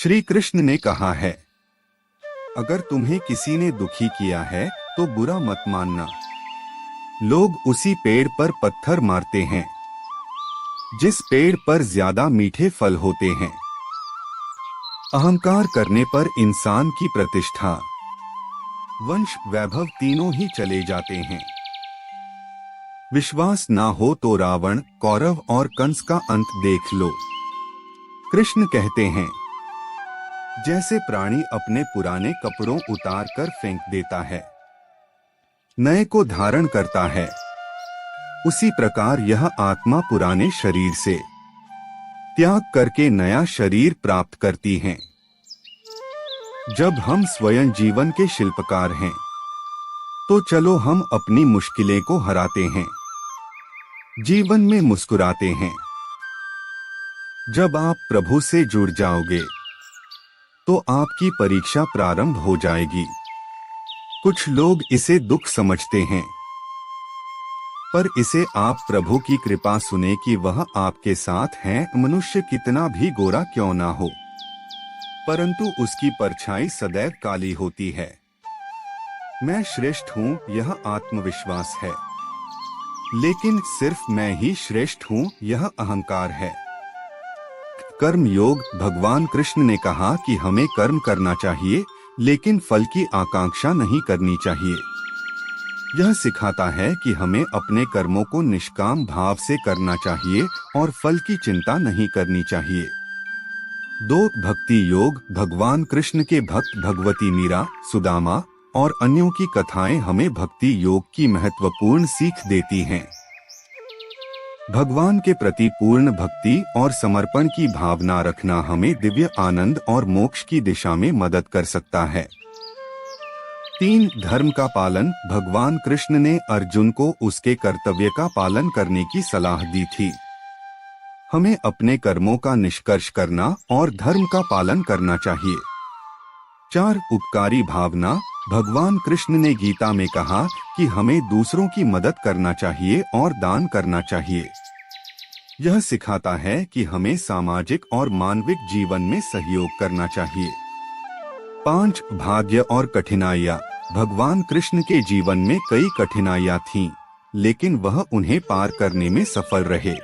श्री कृष्ण ने कहा है, अगर तुम्हें किसी ने दुखी किया है तो बुरा मत मानना। लोग उसी पेड़ पर पत्थर मारते हैं जिस पेड़ पर ज्यादा मीठे फल होते हैं। अहंकार करने पर इंसान की प्रतिष्ठा, वंश, वैभव तीनों ही चले जाते हैं। विश्वास ना हो तो रावण, कौरव और कंस का अंत देख लो। कृष्ण कहते हैं, जैसे प्राणी अपने पुराने कपड़ों उतार कर फेंक देता है, नए को धारण करता है, उसी प्रकार यह आत्मा पुराने शरीर से त्याग करके नया शरीर प्राप्त करती है। जब हम स्वयं जीवन के शिल्पकार हैं, तो चलो हम अपनी मुश्किलें को हराते हैं, जीवन में मुस्कुराते हैं। जब आप प्रभु से जुड़ जाओगे तो आपकी परीक्षा प्रारंभ हो जाएगी। कुछ लोग इसे दुख समझते हैं, पर इसे आप प्रभु की कृपा सुने कि वह आपके साथ हैं। मनुष्य कितना भी गोरा क्यों ना हो, परंतु उसकी परछाई सदैव काली होती है। मैं श्रेष्ठ हूँ, यह आत्मविश्वास है, लेकिन सिर्फ मैं ही श्रेष्ठ हूँ, यह अहंकार है। कर्म योग। भगवान कृष्ण ने कहा कि हमें कर्म करना चाहिए, लेकिन फल की आकांक्षा नहीं करनी चाहिए। यह सिखाता है कि हमें अपने कर्मों को निष्काम भाव से करना चाहिए और फल की चिंता नहीं करनी चाहिए। 2. भक्ति योग। भगवान कृष्ण के भक्त भगवती मीरा, सुदामा और अन्यों की कथाएं हमें भक्ति योग की महत्वपूर्ण सीख देती हैं। भगवान के प्रति पूर्ण भक्ति और समर्पण की भावना रखना हमें दिव्य आनंद और मोक्ष की दिशा में मदद कर सकता है। 3. धर्म का पालन। भगवान कृष्ण ने अर्जुन को उसके कर्तव्य का पालन करने की सलाह दी थी। हमें अपने कर्मों का निष्कर्ष करना और धर्म का पालन करना चाहिए। 4. उपकारी भावना। भगवान कृष्ण ने गीता में कहा कि हमें दूसरों की मदद करना चाहिए और दान करना चाहिए। यह सिखाता है कि हमें सामाजिक और मानविक जीवन में सहयोग करना चाहिए। 5. भाग्य और कठिनाइयाँ। भगवान कृष्ण के जीवन में कई कठिनाइयाँ थीं, लेकिन वह उन्हें पार करने में सफल रहे।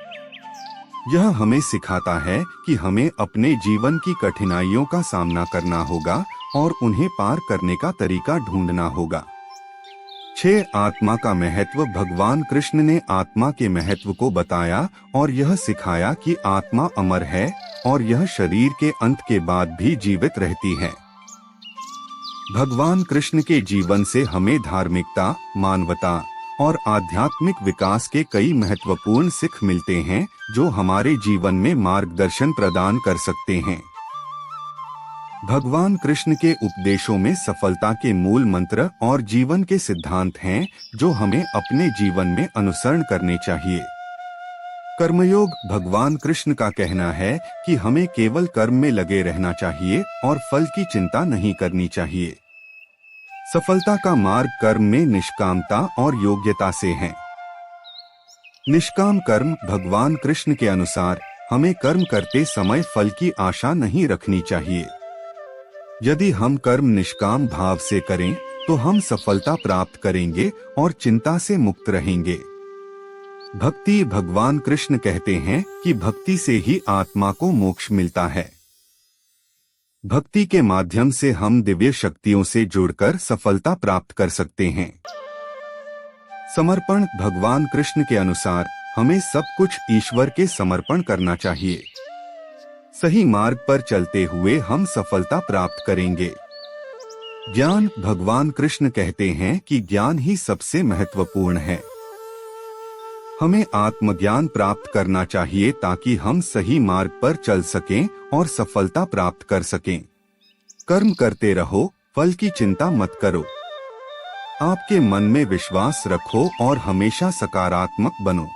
यह हमें सिखाता है कि हमें अपने जीवन की कठिनाइयों का सामना करना होगा और उन्हें पार करने का तरीका ढूंढना होगा। 6. आत्मा का महत्व। भगवान कृष्ण ने आत्मा के महत्व को बताया और यह सिखाया कि आत्मा अमर है और यह शरीर के अंत के बाद भी जीवित रहती है। भगवान कृष्ण के जीवन से हमें धार्मिकता, मानवता और आध्यात्मिक विकास के कई महत्वपूर्ण सीख मिलते हैं, जो हमारे जीवन में मार्गदर्शन प्रदान कर सकते हैं। भगवान कृष्ण के उपदेशों में सफलता के मूल मंत्र और जीवन के सिद्धांत हैं, जो हमें अपने जीवन में अनुसरण करने चाहिए। कर्मयोग। भगवान कृष्ण का कहना है कि हमें केवल कर्म में लगे रहना चाहिए और फल की चिंता नहीं करनी चाहिए। सफलता का मार्ग कर्म में निष्कामता और योग्यता से है। निष्काम कर्म। भगवान कृष्ण के अनुसार हमें कर्म करते समय फल की आशा नहीं रखनी चाहिए। यदि हम कर्म निष्काम भाव से करें तो हम सफलता प्राप्त करेंगे और चिंता से मुक्त रहेंगे। भक्ति। भगवान कृष्ण कहते हैं कि भक्ति से ही आत्मा को मोक्ष मिलता है। भक्ति के माध्यम से हम दिव्य शक्तियों से जुड़कर सफलता प्राप्त कर सकते हैं। समर्पण। भगवान कृष्ण के अनुसार हमें सब कुछ ईश्वर के समर्पण करना चाहिए। सही मार्ग पर चलते हुए हम सफलता प्राप्त करेंगे। ज्ञान। भगवान कृष्ण कहते हैं कि ज्ञान ही सबसे महत्वपूर्ण है। हमें आत्मज्ञान प्राप्त करना चाहिए ताकि हम सही मार्ग पर चल सकें और सफलता प्राप्त कर सकें। कर्म करते रहो, फल की चिंता मत करो। आपके मन में विश्वास रखो और हमेशा सकारात्मक बनो।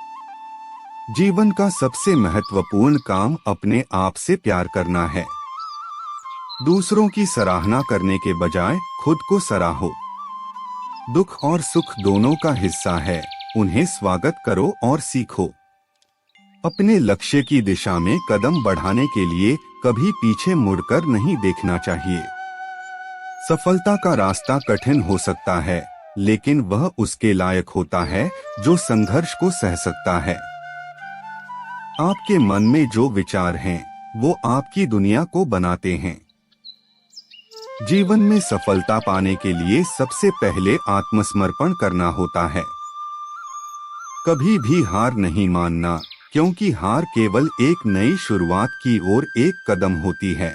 जीवन का सबसे महत्वपूर्ण काम अपने आप से प्यार करना है। दूसरों की सराहना करने के बजाय खुद को सराहो। दुख और सुख दोनों का हिस्सा है, उन्हें स्वागत करो और सीखो। अपने लक्ष्य की दिशा में कदम बढ़ाने के लिए कभी पीछे मुड़कर नहीं देखना चाहिए। सफलता का रास्ता कठिन हो सकता है, लेकिन वह उसके लायक होता है जो संघर्ष को सह सकता है। आपके मन में जो विचार हैं, वो आपकी दुनिया को बनाते हैं। जीवन में सफलता पाने के लिए सबसे पहले आत्मसमर्पण करना होता है। कभी भी हार नहीं मानना, क्योंकि हार केवल एक नई शुरुआत की ओर एक कदम होती है।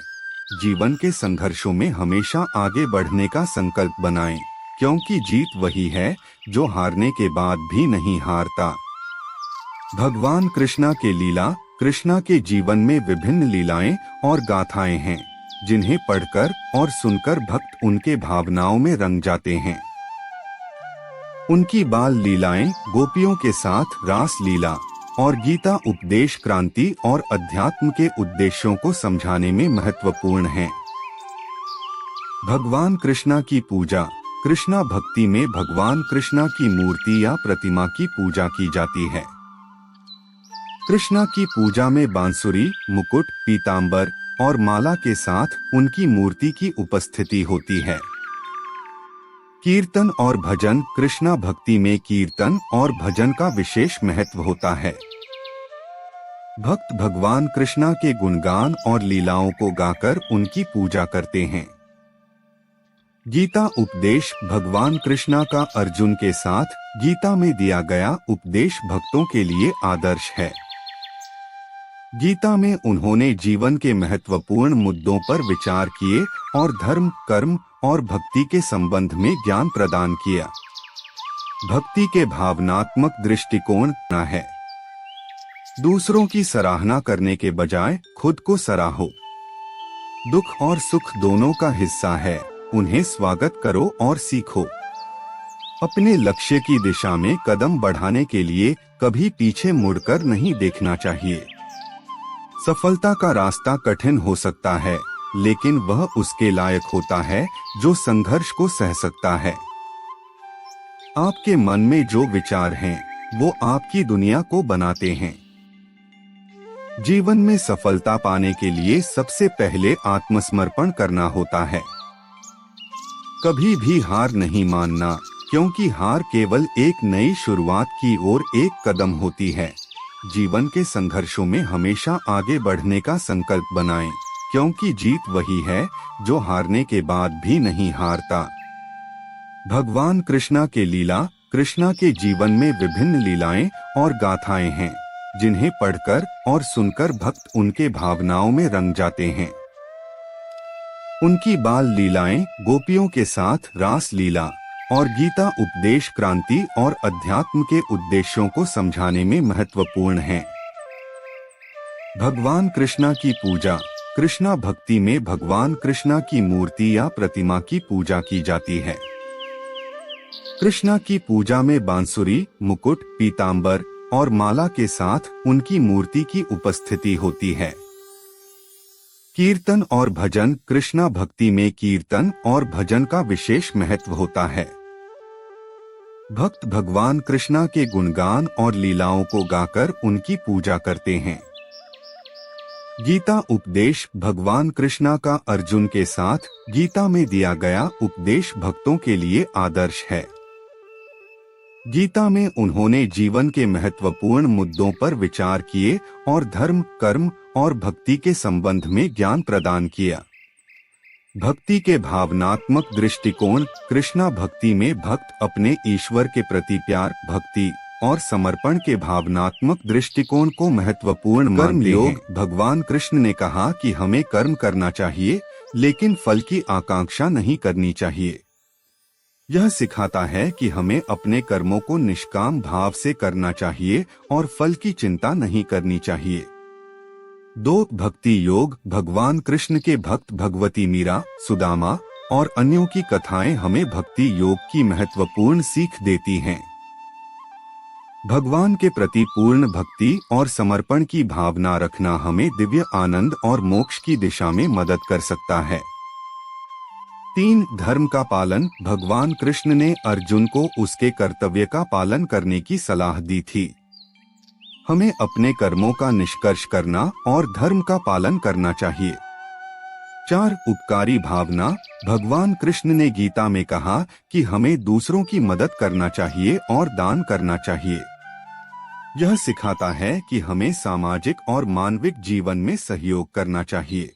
जीवन के संघर्षों में हमेशा आगे बढ़ने का संकल्प बनाएं, क्योंकि जीत वही है जो हारने के बाद भी नहीं हारता। भगवान कृष्णा के लीला। कृष्णा के जीवन में विभिन्न लीलाएं और गाथाएं हैं, जिन्हें पढ़कर और सुनकर भक्त उनके भावनाओं में रंग जाते हैं। उनकी बाल लीलाएं, गोपियों के साथ रास लीला और गीता उपदेश क्रांति और अध्यात्म के उद्देश्यों को समझाने में महत्वपूर्ण हैं। भगवान कृष्णा की पूजा। कृष्णा भक्ति में भगवान कृष्णा की मूर्ति या प्रतिमा की पूजा की जाती है। कृष्णा की पूजा में बांसुरी, मुकुट, पीतांबर और माला के साथ उनकी मूर्ति की उपस्थिति होती है। कीर्तन और भजन। कृष्णा भक्ति में कीर्तन और भजन का विशेष महत्व होता है। भक्त भगवान कृष्णा के गुणगान और लीलाओं को गाकर उनकी पूजा करते हैं। गीता उपदेश। भगवान कृष्णा का अर्जुन के साथ गीता में दिया गया उपदेश भक्तों के लिए आदर्श है। गीता में उन्होंने जीवन के महत्वपूर्ण मुद्दों पर विचार किए और धर्म, कर्म और भक्ति के संबंध में ज्ञान प्रदान किया। भक्ति के भावनात्मक दृष्टिकोण है। दूसरों की सराहना करने के बजाय खुद को सराहो। दुख और सुख दोनों का हिस्सा है, उन्हें स्वागत करो और सीखो। अपने लक्ष्य की दिशा में कदम बढ़ाने के लिए कभी पीछे मुड़कर नहीं देखना चाहिए। सफलता का रास्ता कठिन हो सकता है, लेकिन वह उसके लायक होता है जो संघर्ष को सह सकता है। आपके मन में जो विचार हैं, वो आपकी दुनिया को बनाते हैं। जीवन में सफलता पाने के लिए सबसे पहले आत्मसमर्पण करना होता है। कभी भी हार नहीं मानना, क्योंकि हार केवल एक नई शुरुआत की ओर एक कदम होती है। जीवन के संघर्षों में हमेशा आगे बढ़ने का संकल्प बनाएं, क्योंकि जीत वही है जो हारने के बाद भी नहीं हारता। भगवान कृष्णा के लीला। कृष्णा के जीवन में विभिन्न लीलाएं और गाथाएं हैं, जिन्हें पढ़कर और सुनकर भक्त उनके भावनाओं में रंग जाते हैं। उनकी बाल लीलाएं, गोपियों के साथ रास लीला और गीता उपदेश क्रांति और अध्यात्म के उद्देश्यों को समझाने में महत्वपूर्ण हैं। भगवान कृष्णा की पूजा। कृष्णा भक्ति में भगवान कृष्णा की मूर्ति या प्रतिमा की पूजा की जाती है। कृष्णा की पूजा में बांसुरी, मुकुट, पीतांबर और माला के साथ उनकी मूर्ति की उपस्थिति होती है। कीर्तन और भजन। कृष्णा भक्ति में कीर्तन और भजन का विशेष महत्व होता है। भक्त भगवान कृष्णा के गुणगान और लीलाओं को गाकर उनकी पूजा करते हैं। गीता उपदेश। भगवान कृष्णा का अर्जुन के साथ गीता में दिया गया उपदेश भक्तों के लिए आदर्श है। गीता में उन्होंने जीवन के महत्वपूर्ण मुद्दों पर विचार किए और धर्म, कर्म और भक्ति के संबंध में ज्ञान प्रदान किया। भक्ति के भावनात्मक दृष्टिकोण। कृष्णा भक्ति में भक्त अपने ईश्वर के प्रति प्यार, भक्ति और समर्पण के भावनात्मक दृष्टिकोण को महत्वपूर्ण मानते हैं। भगवान कृष्ण ने कहा कि हमें कर्म करना चाहिए, लेकिन फल की आकांक्षा नहीं करनी चाहिए। यह सिखाता है कि हमें अपने कर्मों को निष्काम भाव से करना चाहिए और फल की चिंता नहीं करनी चाहिए। 2 भक्ति योग। भगवान कृष्ण के भक्त भगवती मीरा, सुदामा और अन्यों की कथाएं हमें भक्ति योग की महत्वपूर्ण सीख देती हैं। भगवान के प्रति पूर्ण भक्ति और समर्पण की भावना रखना हमें दिव्य आनंद और मोक्ष की दिशा में मदद कर सकता है। 3 धर्म का पालन। भगवान कृष्ण ने अर्जुन को उसके कर्तव्य का पालन करने की सलाह दी थी। हमें अपने कर्मों का निष्कर्ष करना और धर्म का पालन करना चाहिए। 4. उपकारी भावना। भगवान कृष्ण ने गीता में कहा कि हमें दूसरों की मदद करना चाहिए और दान करना चाहिए। यह सिखाता है कि हमें सामाजिक और मानविक जीवन में सहयोग करना चाहिए।